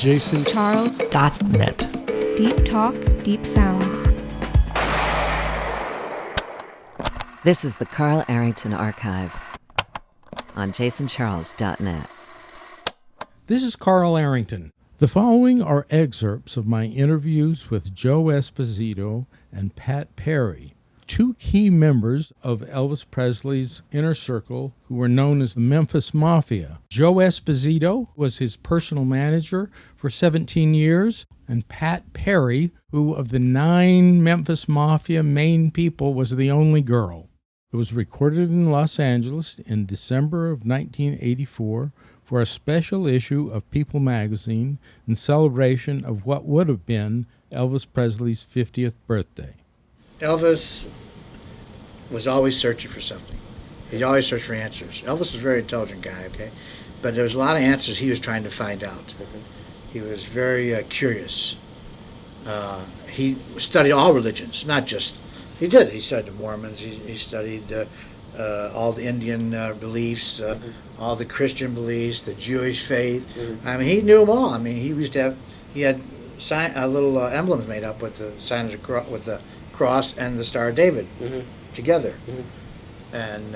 JasonCharles.net. Deep talk, deep sounds. This is the Carl Arrington Archive on JasonCharles.net. This is Carl Arrington. The following are excerpts of my interviews with Joe Esposito and PARRY, two key members of Elvis Presley's inner circle who were known as the Memphis Mafia. Joe Esposito was his personal manager for 17 years, and PARRY, who of the 9 Memphis Mafia main people was the only girl. It was recorded in Los Angeles in December of 1984 for a special issue of People magazine in celebration of what would have been Elvis Presley's 50th birthday. Elvis was always searching for something. He always searched for answers. Elvis was a very intelligent guy, okay? But there was a lot of answers he was trying to find out. He was very curious. He studied all religions, not just... He studied the Mormons, he studied all the Indian beliefs, all the Christian beliefs, the Jewish faith. I mean, he knew them all. I mean, he had little emblems made up with the sign of the cross, with the cross and the Star of David together. And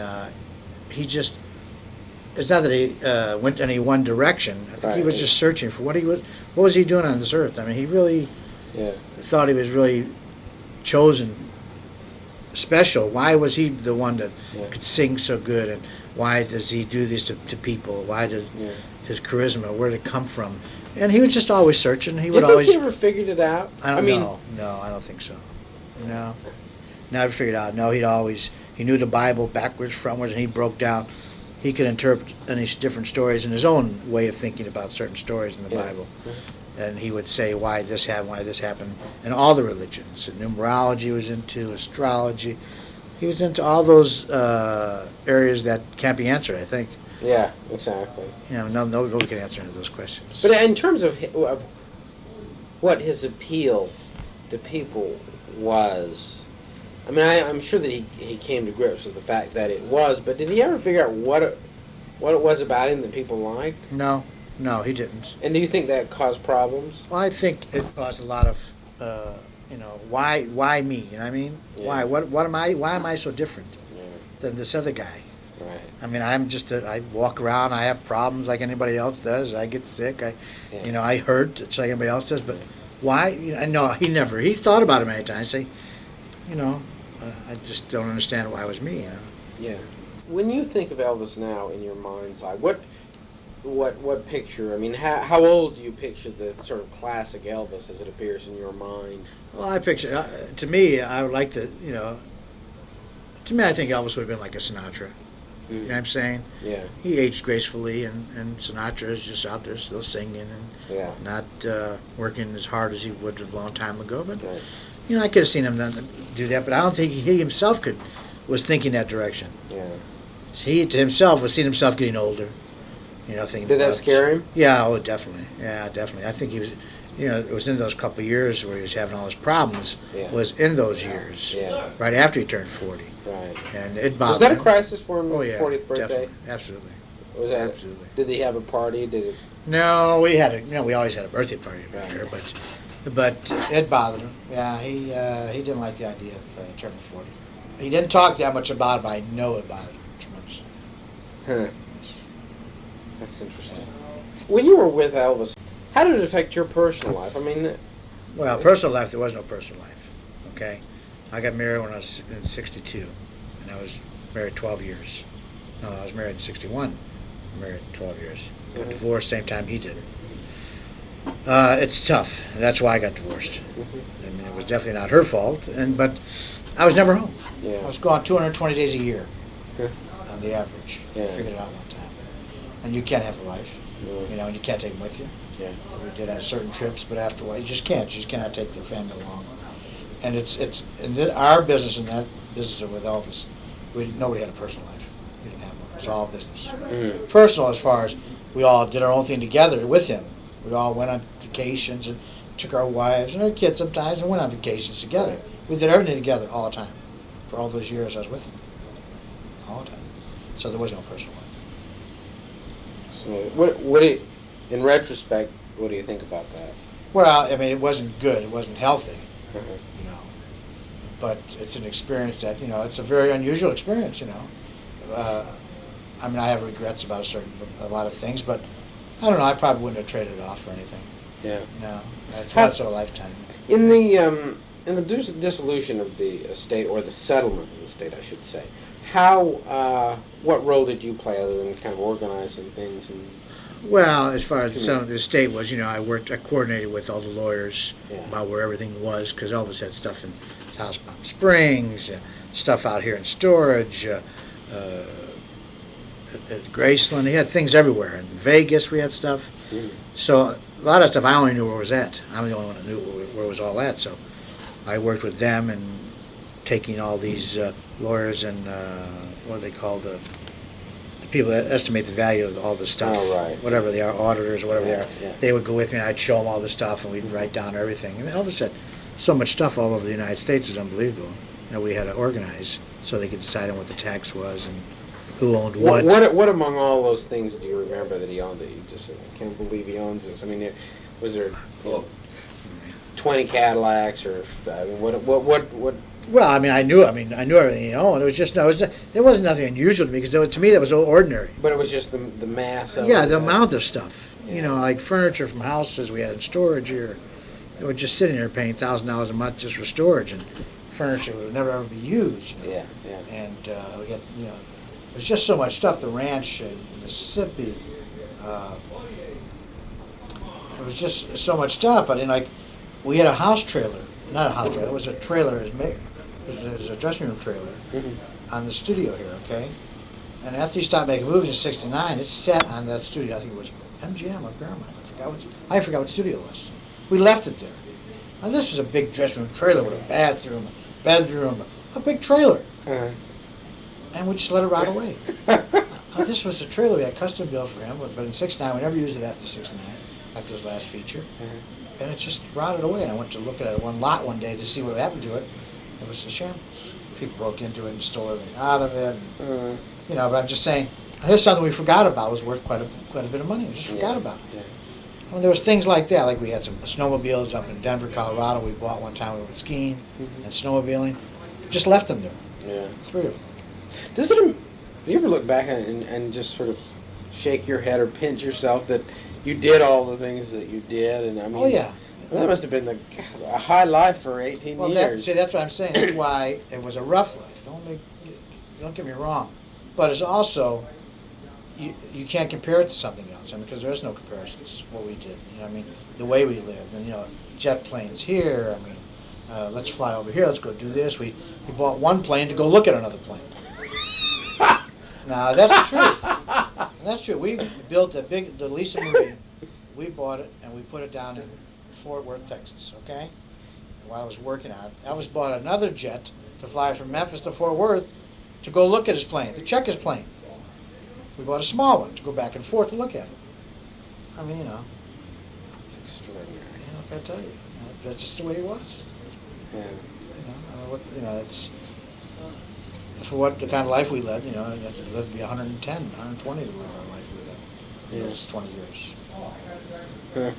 he just, it's not that he went any one direction. I think he was just searching for what was he doing on this earth. I mean, he really thought he was really chosen special. Why was he the one that could sing so good, and why does he do this to people? Why does his charisma, where did it come from? And he was just always searching. He would always... he ever figured it out? I mean, no, I don't think so. No, never figured it out. No, he knew the Bible backwards, frontwards, and he broke down. He could interpret any different stories in his own way of thinking about certain stories in the Bible. And he would say why this happened, and all the religions. And numerology he was into, astrology. He was into all those areas that can't be answered, I think. Yeah, exactly. You know, nobody can answer any of those questions. But in terms of what his appeal to people was, I mean, I'm sure that he came to grips with the fact that it was, but did he ever figure out what it was about him that people liked? No, he didn't. And do you think that caused problems? Well, I think it caused a lot of, why me? You know what I mean? Yeah. Why am I so different than this other guy? Right. I mean, I walk around, I have problems like anybody else does. I get sick, I hurt just like anybody else does. But why? No, he thought about it many times. Say, I just don't understand why it was me. Yeah. When you think of Elvis now in your mind's eye, what picture? I mean, how old do you picture the sort of classic Elvis as it appears in your mind? Well, I picture, to me, I would like to, to me, I think Elvis would have been like a Sinatra. You know what I'm saying? Yeah. He aged gracefully, and Sinatra is just out there still singing and not working as hard as he would a long time ago. But, I could have seen him then do that, but I don't think he himself was thinking that direction. Yeah. He, to himself, was seeing himself getting older. Did that scare him? Yeah, definitely. Yeah, definitely. I think he was, it was in those couple of years where he was having all his problems, was in those years, right after he turned 40. Right. And it bothered Was that a him. crisis for him, Oh, his yeah, 40th birthday? Definitely. Absolutely. Absolutely. Did he have a party? No, we always had a birthday party every year, but it bothered him. Yeah, he didn't like the idea of turning 40. He didn't talk that much about it, but I know it bothered him tremendously. Huh. That's interesting. When you were with Elvis, how did it affect your personal life? I mean... Well, personal life, there was no personal life, okay? I got married when I was in 62, and I was married 12 years. No, I was married in 61. Married 12 years. Got divorced same time he did. It's tough. That's why I got divorced. I mean, it was definitely not her fault, but I was never home. I was gone 220 days a year on the average. I figured it out one time. And you can't have a life, and you can't take them with you. Yeah. We did have certain trips, but after a while, you just can't. You just cannot take the family along. And it's in our business and that business with Elvis, nobody had a personal life. We didn't have one. It was all business. Personal, as far as we all did our own thing together with him. We all went on vacations and took our wives and our kids sometimes and went on vacations together. We did everything together all the time. For all those years I was with him. All the time. So there was no personal life. So would it In retrospect, what do you think about that? Well, I mean, it wasn't good. It wasn't healthy, Uh-huh. you know. But it's an experience that, you know, it's a very unusual experience, you know. I mean, I have regrets about a lot of things, but I don't know. I probably wouldn't have traded it off for anything. Yeah. No, that's once in a lifetime. In the dissolution of the estate, or the settlement of the estate, I should say, what role did you play other than kind of organizing things? And Well, as far as some of the estate was, you know, I coordinated with all the lawyers about where everything was, because Elvis had stuff in House Palm Springs, stuff out here in storage, at Graceland. He had things everywhere. In Vegas, we had stuff. So a lot of stuff I only knew where it was at. I'm the only one that knew where it was all at. So I worked with them and taking all these lawyers and what are they called? The people that estimate the value of all this stuff. Oh, right. Whatever they are, auditors or whatever they are. Yeah. They would go with me and I'd show them all the stuff and we'd write down everything. And Elvis had so much stuff all over the United States, it's unbelievable, that we had to organize so they could decide on what the tax was and who owned what. What among all those things do you remember that he owned that you just said, I can't believe he owns this? I mean, was there 20 Cadillacs, or I mean, what? Well, I mean, I knew everything he owned. It was just, there wasn't nothing unusual to me, because to me that was ordinary. But it was just the mass of Yeah, it, the amount of stuff. Yeah. You know, like furniture from houses we had in storage here. They were just sitting there paying $1,000 a month just for storage, and furniture would never ever be used. Yeah. And we had, you know, there's just so much stuff. The ranch in Mississippi. It was just so much stuff. I mean, like, we had a house trailer. Not a house trailer. It was a trailer. It was a dressing room trailer on the studio here, okay? And after he stopped making movies in '69, it sat on that studio. I think it was MGM or Paramount. I forgot what studio it was. We left it there. Now, this was a big dressing room trailer with a bathroom, a big trailer. Uh-huh. And we just let it rot away. Now, this was a trailer we had custom built for him, but in '69, we never used it after '69, after his last feature. And it just rotted away. And I went to look at it one lot one day to see what happened to it. It was a shambles. People broke into it and stole everything out of it. And, you know, but I'm just saying, here's something we forgot about. It was worth quite a bit of money. We just forgot about it. Yeah. Well, there was things like that. Like we had some snowmobiles up in Denver, Colorado. We bought one time. We went skiing and snowmobiling. Just left them there. Yeah. 3 of them. Do you ever look back and just sort of shake your head or pinch yourself that you did all the things that you did? And I mean, Oh, yeah. Well, that must have been a high life for 18 Well, years. that's what I'm saying. That's why it was a rough life. Don't get me wrong. But it's also, you can't compare it to something else. I mean, because there is no comparisons, what we did. You know, I mean, the way we lived. And, you know, jet planes here. I mean, let's fly over here. Let's go do this. We bought one plane to go look at another plane. Now, that's the truth. That's true. We built the Lisa Marine. We bought it, and we put it down in Fort Worth, Texas, okay? While I was working on it, Elvis bought another jet to fly from Memphis to Fort Worth to go look at his plane, to check his plane. We bought a small one to go back and forth to look at it. I mean, you know. It's extraordinary. You know what I tell you? That's just the way it was. Yeah. You know, it's for what the kind of life we led. You know, you have to live to be 110, 120 to live our life we led. Yeah. Those 20 years. Huh.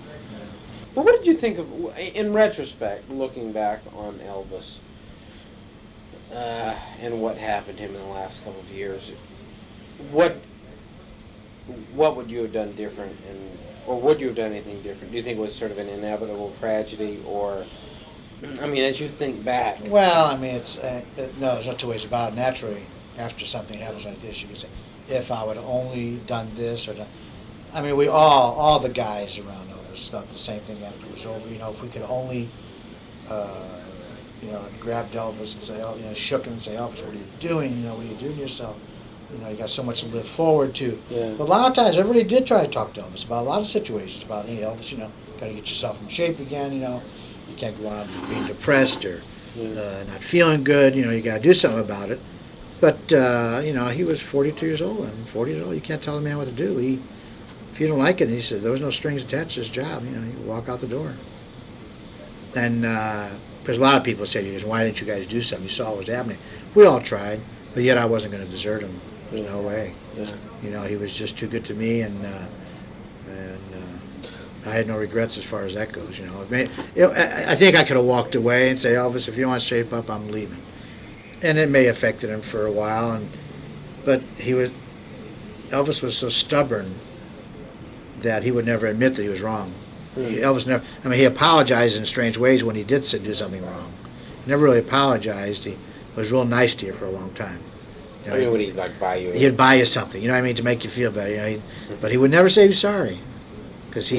Well, what did you think of, in retrospect, looking back on Elvis and what happened to him in the last couple of years? What would you have done different, or would you have done anything different? Do you think it was sort of an inevitable tragedy, or, I mean, as you think back? Well, I mean, no, there's no two ways about it. Naturally, after something happens like this, you can say, if I would have only done this or done. I mean, we all the guys around Elvis thought the same thing after it was over. You know, if we could only, you know, grabbed Elvis and say, you know, shook him and say, Elvis, what are you doing? You know, what are you doing to yourself? You know, you got so much to live forward to. Yeah. But a lot of times, everybody did try to talk to Elvis about a lot of situations. About, hey, Elvis, you know, got to get yourself in shape again. You know, you can't go on being depressed or not feeling good. You know, you got to do something about it. But you know, he was 42 years old. I'm 40 years old. You can't tell a man what to do. If you don't like it, he said, there was no strings attached to his job. You know, you walk out the door. And because a lot of people say to you, why didn't you guys do something? You saw what was happening. We all tried, but yet I wasn't going to desert him. There's no way. Yeah. You know, he was just too good to me, and And I had no regrets as far as that goes. I think I could have walked away and say, Elvis, if you don't want to shape up, I'm leaving. And it may have affected him for a while, but Elvis was so stubborn that he would never admit that he was wrong. Elvis never. I mean, he apologized in strange ways when he did do something wrong. He never really apologized. He was real nice to you for a long time. I mean, would he buy you? He'd buy you something. You know what I mean, to make you feel better. But he would never say he's sorry, because he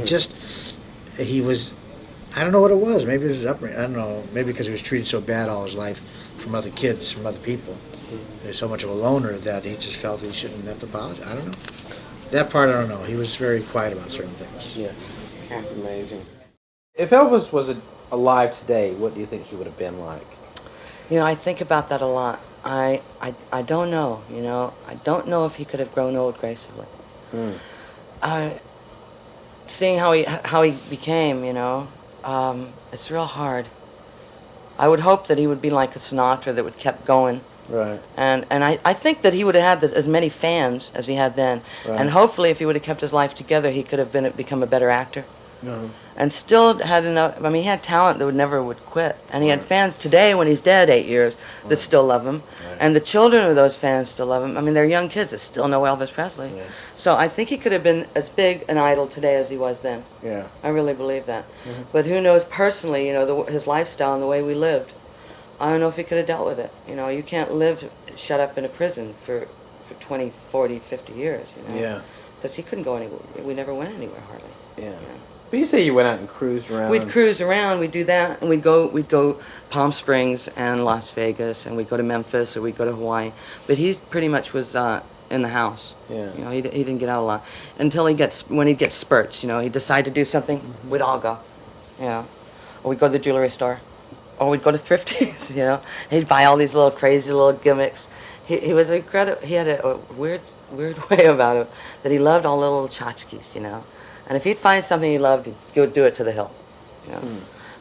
was. I don't know what it was. Maybe it was his upbringing. I don't know. Maybe because he was treated so bad all his life from other kids, from other people. He's so much of a loner that he just felt he shouldn't have to apologize. I don't know. That part I don't know. He was very quiet about certain things. Yeah, that's amazing. If Elvis was alive today, what do you think he would have been like? I think about that a lot. I don't know. I don't know if he could have grown old gracefully. Seeing how he became, it's real hard. I would hope that he would be like a Sinatra that would kept going. Right. And I think that he would have had as many fans as he had then. Right. And hopefully if he would have kept his life together, he could have become a better actor. And still had enough. I mean, he had talent that never would quit. And he had fans today, when he's dead 8 years, that still love him. And the children of those fans still love him. I mean, they're young kids that still know Elvis Presley. So I think he could have been as big an idol today as he was then. Yeah. I really believe that. But who knows personally, his lifestyle and the way we lived. I don't know if he could have dealt with it. You can't live shut up in a prison for 20, 40, 50 years, Yeah. Because he couldn't go anywhere. We never went anywhere, hardly. Yeah. But you say you went out and cruised around. We'd cruise around, we'd do that, and we'd go Palm Springs and Las Vegas, and we'd go to Memphis, or we'd go to Hawaii. But he pretty much was in the house. Yeah. He didn't get out a lot. Until when he'd get spurts, he'd decide to do something, we'd all go. Or we'd go to the jewelry store. Or we'd go to Thrifties, He'd buy all these little crazy little gimmicks. He was incredible. He had a weird way about him that he loved all the little tchotchkes, And if he'd find something he loved, he'd go do it to the hill.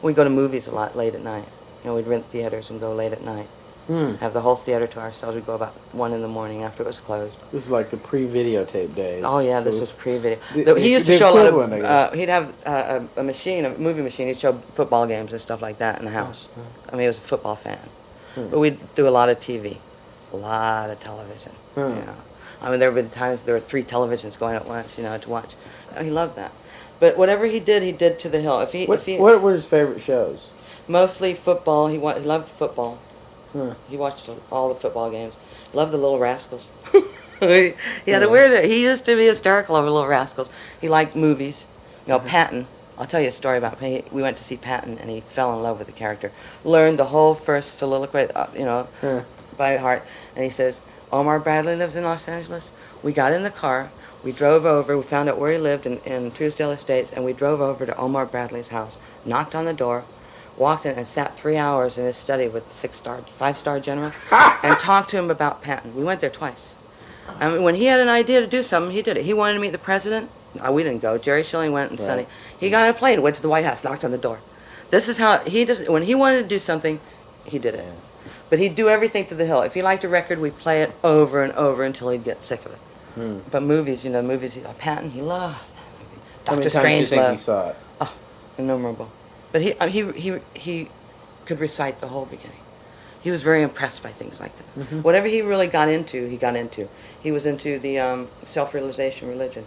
We'd go to movies a lot late at night. We'd rent theaters and go late at night. Have the whole theater to ourselves. We'd go about 1 in the morning after it was closed. This is like the pre-videotape days. Oh yeah, So this it was pre-video. the- He used the to show a lot equivalent, I guess. of. He'd have a machine, a movie machine. He'd show football games and stuff like that in the house. I mean, he was a football fan. But we'd do a lot of TV, a lot of television. I mean, there have been times there were 3 televisions going at once, to watch. He loved that. But whatever he did to the hill. What were his favorite shows? Mostly football. He loved football. He watched all the football games. Loved the Little Rascals. He had a weird. He used to be hysterical over Little Rascals. He liked movies. Patton. I'll tell you a story about Patton. We went to see Patton, and he fell in love with the character. Learned the whole first soliloquy, by heart. And he says, Omar Bradley lives in Los Angeles. We got in the car. We drove over. We found out where he lived in Truesdale Estates, and we drove over to Omar Bradley's house. Knocked on the door. Walked in and sat 3 hours in his study with the 5-star general and talked to him about Patton. We went there twice. I mean, when he had an idea to do something, he did it. He wanted to meet the president. We didn't go. Jerry Schilling went and Sonny. He got on a plane, went to the White House, knocked on the door. This is how when he wanted to do something, he did it. But he'd do everything to the hill. If he liked a record, we'd play it over and over until he'd get sick of it. But movies, Patton, he loved that movie. Dr. How many times do you think Strangelove. he saw it? Oh, innumerable. But he could recite the whole beginning. He was very impressed by things like that. Whatever he really got into, he got into. He was into the self-realization religion.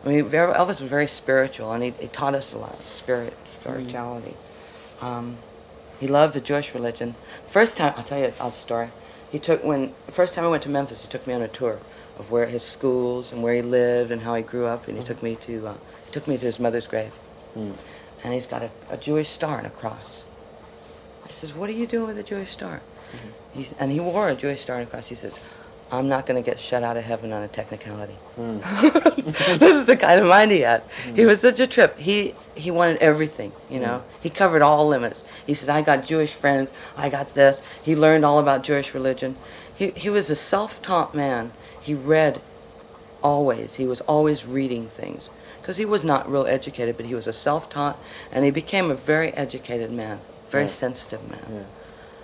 I mean, Elvis was very spiritual, and he taught us a lot, spirituality. He loved the Jewish religion. First time, I'll tell you a story. First time I went to Memphis, he took me on a tour of where his schools and where he lived and how he grew up, and he took me to his mother's grave. And he's got a Jewish star and a cross. I says, what are you doing with a Jewish star? And he wore a Jewish star and a cross. He says, I'm not going to get shut out of heaven on a technicality. This is the kind of mind he had. He was such a trip. He wanted everything, He covered all limits. He said, I got Jewish friends, I got this. He learned all about Jewish religion. He was a self-taught man. He read always. He was always reading things. Because he was not real educated, but he was a self-taught, and he became a very educated man, very sensitive man.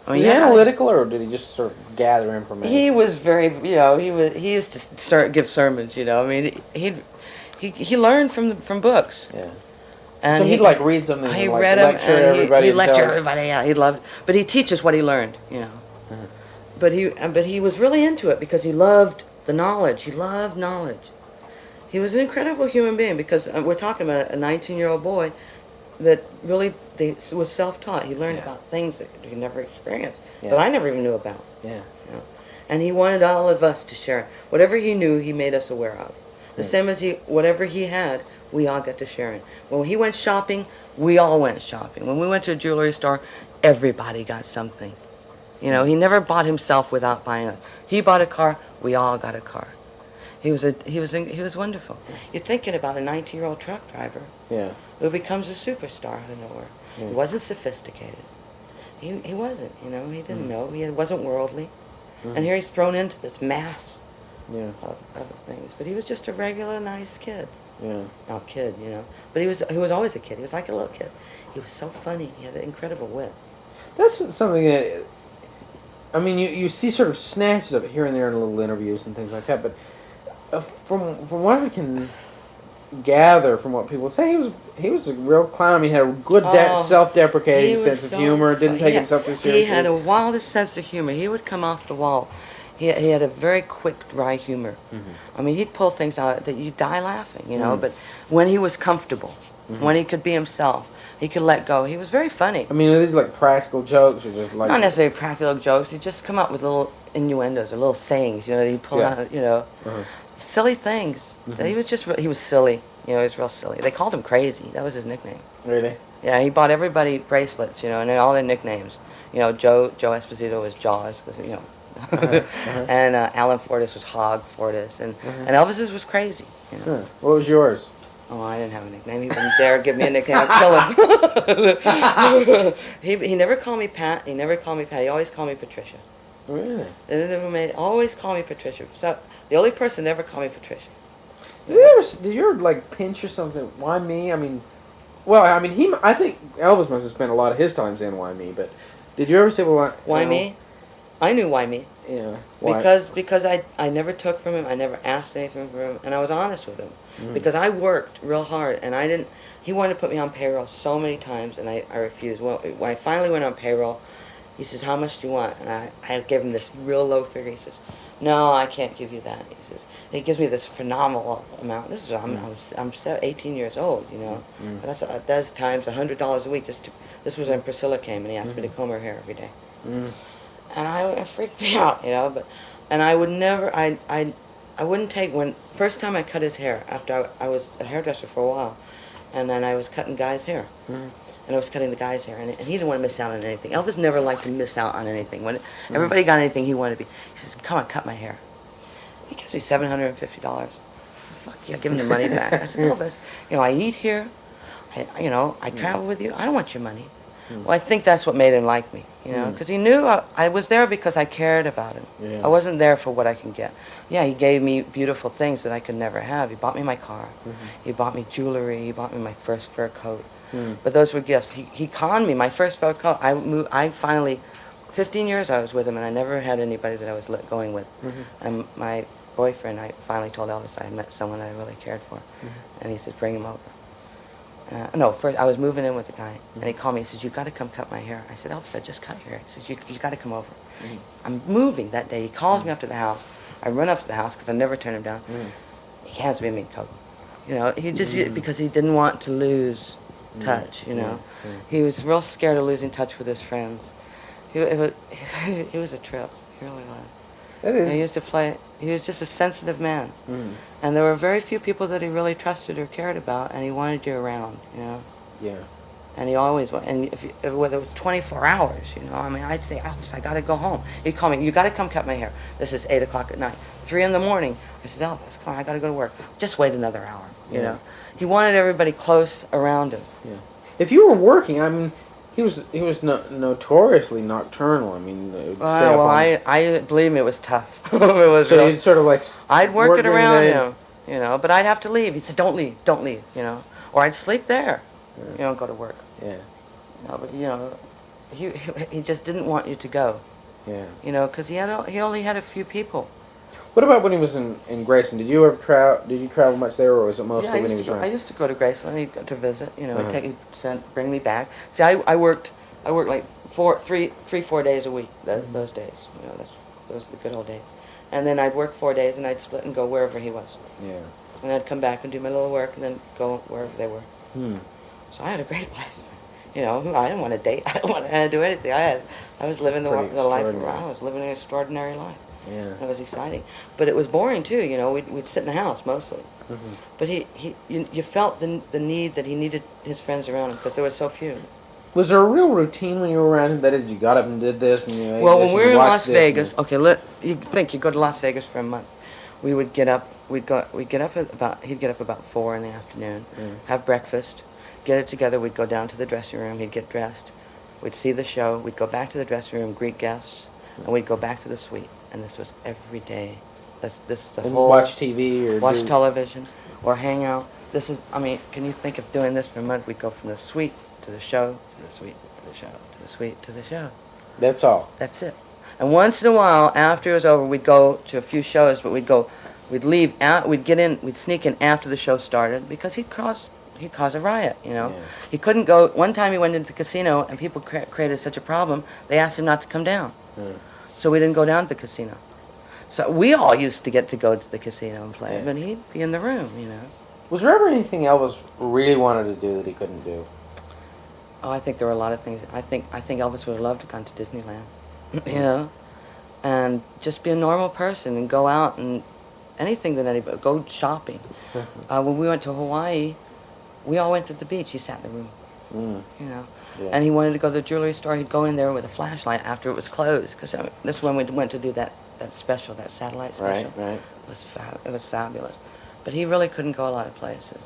I mean, was he analytical, or did he just sort of gather information? He was very, he used to give sermons, I mean, He learned from books. Yeah. And So he'd like read something He and like read 'em, lecture and everybody. He and lecture tell- everybody. Yeah, he loved. But he teaches what he learned. You know. Uh-huh. But he was really into it because he loved the knowledge. He loved knowledge. He was an incredible human being because we're talking about a 19-year-old boy that really was self-taught. He learned Yeah. about things that he never experienced, Yeah. that I never even knew about. Yeah. You know? And he wanted all of us to share. Whatever he knew, he made us aware of. The same as whatever he had, we all got to share it. When he went shopping, we all went shopping. When we went to a jewelry store, everybody got something. You know, he never bought himself without buying it. He bought a car, we all got a car. He was wonderful. You're thinking about a 19-year-old truck driver Yeah. who becomes a superstar out of nowhere. Yeah. He wasn't sophisticated. He wasn't, you know, he didn't know. He wasn't worldly. And here he's thrown into this mass Yeah. of things. But he was just a regular, nice kid. Yeah. Not kid, you know. But he was always a kid. He was like a little kid. He was so funny. He had an incredible wit. That's something that, I mean, you see sort of snatches of it here and there in little interviews and things like that, but from what I can gather from what people say, he was a real clown. I mean, he had a good self-deprecating He was sense of so humor, didn't take himself too seriously. He had a wildest sense of humor. He would come off the wall. He had a very quick, dry humor. I mean, he'd pull things out that you'd die laughing, you know, but when he was comfortable, when he could be himself, he could let go. He was very funny. I mean, are these like practical jokes or just like... Not necessarily practical jokes. He'd just come up with little innuendos or little sayings, you know, that he'd pull out, you know, silly things. He was just, he was silly. You know, he was real silly. They called him Crazy. That was his nickname. Really? Yeah, he bought everybody bracelets, you know, and all their nicknames. You know, Joe Esposito was Jaws, because, you know. And Alan Fortas was Hog Fortas, and Elvis's was Crazy. You know. What was yours? Oh, I didn't have a nickname. He wouldn't dare give me a nickname. I'd kill him. he never called me Pat. He never called me Pat. He always called me Patricia. Really? Always call me Patricia. So the only person never called me Patricia. Did you ever like pinch or something? Why me? I mean, well, I mean, I think Elvis must have spent a lot of his time saying "Why me?" But did you ever say, "Well, why me?" I knew why me. Yeah. Why? Because I never took from him. I never asked anything from him, and I was honest with him. Because I worked real hard, and I didn't. He wanted to put me on payroll so many times, and I refused. Well, when I finally went on payroll, he says, "How much do you want?" And I gave him this real low figure. He says, "No, I can't give you that." He says. He gives me this phenomenal amount. This is I'm 18 years old, you know. That's times $100 a week. This was when Priscilla came and he asked me to comb her hair every day, and it freaked me out, you know. And I would never I wouldn't take first time I cut his hair after I was a hairdresser for a while, and then I was cutting guys' hair. And I was cutting the guy's hair, and he didn't want to miss out on anything. Elvis never liked to miss out on anything. When everybody got anything, he wanted to be. He says, "Come on, cut my hair." He gives me $750. Fuck yeah, give him the money back. I said, Elvis, you know, I eat here. I travel with you. I don't want your money. Well, I think that's what made him like me, you know, because he knew I was there because I cared about him. Yeah. I wasn't there for what I can get. Yeah, he gave me beautiful things that I could never have. He bought me my car. He bought me jewelry. He bought me my first fur coat. But those were gifts. He conned me. My first fur coat, I finally, 15 years I was with him, and I never had anybody that I was going with. And my boyfriend, I finally told Elvis I had met someone I really cared for. And he said, bring him over. First I was moving in with the guy, and he called me. He says, "You've got to come cut my hair." I said, "Elvis, I just cut your hair." He says, "You got to come over." I'm moving that day. He calls me up to the house. I run up to the house because I never turn him down. He hands me a mint coat. You know, he just because he didn't want to lose touch. You know, he was real scared of losing touch with his friends. It was a trip. He really was. It is. And he used to play. He was just a sensitive man, and there were very few people that he really trusted or cared about, and he wanted you around, you know. Yeah. And he always wanted. And whether it was 24 hours, you know, I mean, I'd say, Elvis, I got to go home. He'd call me. You got to come cut my hair. This is 8 o'clock at night. 3 in the morning. I says, Elvis, come on, I got to go to work. Just wait another hour, you know. He wanted everybody close around him. Yeah. If you were working, I mean. He was notoriously nocturnal. I mean, stay up on. I believe me, it was tough. It was. So you'd sort of like. I'd work it during the around day. him, you know. But I'd have to leave. He said, "Don't leave, you know." Or I'd sleep there, you know, go to work. Yeah. You know, but you know, he just didn't want you to go. Yeah. You know, because he only had a few people. What about when he was in Graceland? Did you ever travel? Did you travel much there, or was it mostly when he was I around? used to go to Graceland. He'd go to visit. You know, Uh-huh. bring me back. See, I worked like 4 days a week. Those days. You know, those are the good old days. And then I'd work 4 days, and I'd split and go wherever he was. Yeah. And I'd come back and do my little work, and then go wherever they were. Hmm. So I had a great life. You know, I didn't want to date. I didn't want to do anything. I was living the Pretty life. extraordinary. I was living an extraordinary life. Yeah. It was exciting, but it was boring too. You know, we'd sit in the house mostly. Mm-hmm. But you felt the need that he needed his friends around him because there were so few. Was there a real routine when you were around him? That is, you got up and did this, and you ate Well, this, when we and were in watched Las this, Vegas, okay, you think you go to Las Vegas for a month. We would get up. We'd get up at about. He'd get up about 4 in the afternoon, have breakfast, get it together. We'd go down to the dressing room. He'd get dressed. We'd see the show. We'd go back to the dressing room, greet guests, and we'd go back to the suite. And this was every day. This is the and whole. watch TV or watch do... television, or hang out. This is. I mean, can you think of doing this for a month? We'd go from the suite to the show, to the suite, to the show, to the suite, to the show. That's all. That's it. And once in a while, after it was over, we'd go to a few shows, but we'd leave out, we'd sneak in after the show started because he'd cause a riot, you know. Yeah. He couldn't go. One time he went into the casino and people created such a problem, they asked him not to come down. So we didn't go down to the casino. So we all used to get to go to the casino and play, but he'd be in the room, you know. Was there ever anything Elvis really wanted to do that he couldn't do? Oh, I think there were a lot of things. I think Elvis would have loved to come to Disneyland, you know, and just be a normal person and go out and anything that anybody, go shopping. When we went to Hawaii, we all went to the beach. He sat in the room, you know. Yeah. And he wanted to go to the jewelry store. He'd go in there with a flashlight after it was closed, because this is when we went to do that special, that satellite special. Right. It was fabulous. But he really couldn't go a lot of places,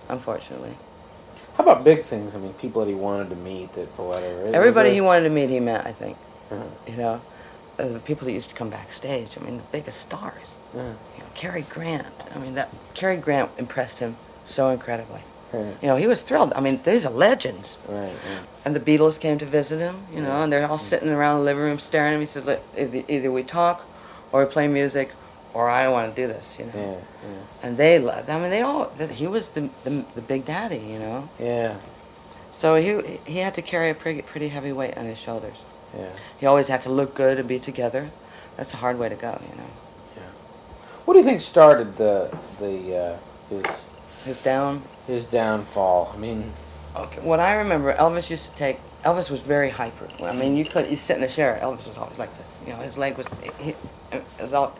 unfortunately. How about big things? I mean, people that he wanted to meet that for whatever. Everybody he wanted to meet, he met, I think. Uh-huh. You know, the people that used to come backstage. I mean, the biggest stars. Uh-huh. You know, Cary Grant. I mean, Cary Grant impressed him so incredibly. Right. You know, he was thrilled. I mean, these are legends. Right. And the Beatles came to visit him, you know, and they're all sitting around the living room staring at him. He said, "Look, either we talk or we play music or I don't want to do this, you know." Yeah. And they loved, I mean, he was the big daddy, you know. Yeah. So he had to carry a pretty heavy weight on his shoulders. Yeah. He always had to look good and be together. That's a hard way to go, you know. Yeah. What do you think started his downfall? I mean, Okay, what I remember, Elvis was very hyper. I mean, you sit in a chair, Elvis was always like this. You know, his leg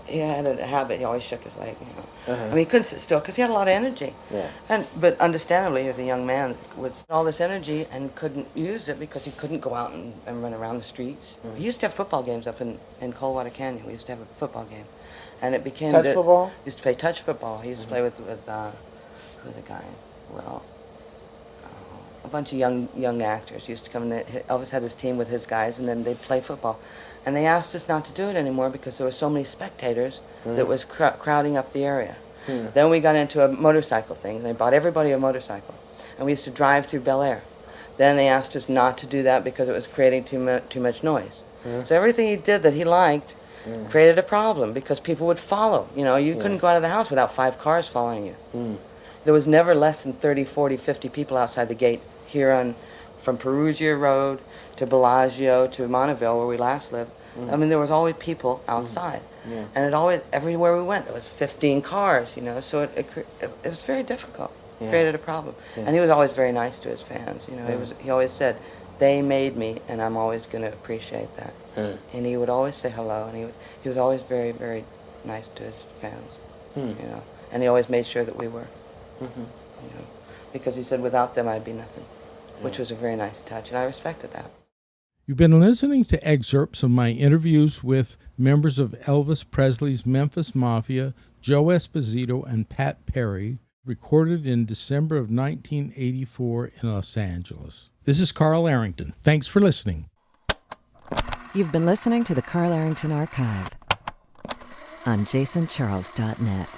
he had a habit, he always shook his leg, you know. Uh-huh. I mean, he couldn't sit still because he had a lot of energy. Yeah. But understandably, he was a young man with all this energy and couldn't use it because he couldn't go out and run around the streets. He used to have football games up in Coldwater Canyon. We used to have a football game. And it became... Touch football? He used to play touch football. He used to play with who the guy? Well... a bunch of young actors used to come in. Elvis had his team with his guys, and then they'd play football. And they asked us not to do it anymore because there were so many spectators that was crowding up the area. Then we got into a motorcycle thing, and they bought everybody a motorcycle. And we used to drive through Bel Air. Then they asked us not to do that because it was creating too much noise. So everything he did that he liked created a problem because people would follow. You know, you couldn't go out of the house without 5 cars following you. There was never less than 30, 40, 50 people outside the gate here from Perugia Road to Bellagio to Monteville, where we last lived. I mean, there was always people outside. Yeah. And everywhere we went, there was 15 cars, you know, so it was very difficult. It created a problem. Yeah. And he was always very nice to his fans, you know. He always said, "They made me, and I'm always going to appreciate that." And he would always say hello, and he was always very, very nice to his fans, you know. And he always made sure that we were, you know, because he said, "Without them, I'd be nothing," which was a very nice touch, and I respected that. You've been listening to excerpts of my interviews with members of Elvis Presley's Memphis Mafia, Joe Esposito, and Pat Perry, recorded in December of 1984 in Los Angeles. This is Carl Arrington. Thanks for listening. You've been listening to the Carl Arrington Archive on jasoncharles.net.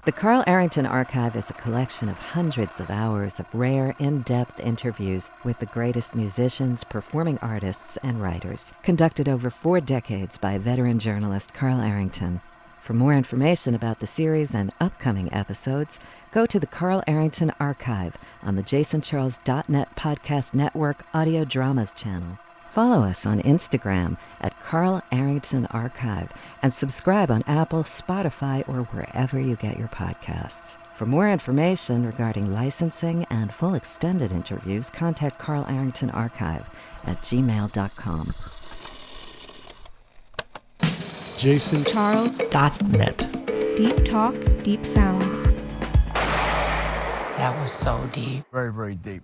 The Carl Arrington Archive is a collection of hundreds of hours of rare, in-depth interviews with the greatest musicians, performing artists, and writers, conducted over 4 decades by veteran journalist Carl Arrington. For more information about the series and upcoming episodes, go to the Carl Arrington Archive on the JasonCharles.net Podcast Network Audio Dramas channel. Follow us on Instagram at Carl Arrington Archive and subscribe on Apple, Spotify, or wherever you get your podcasts. For more information regarding licensing and full extended interviews, contact Carl Arrington Archive at gmail.com. JasonCharles.net. Deep talk, deep sounds. That was so deep. Very, very deep.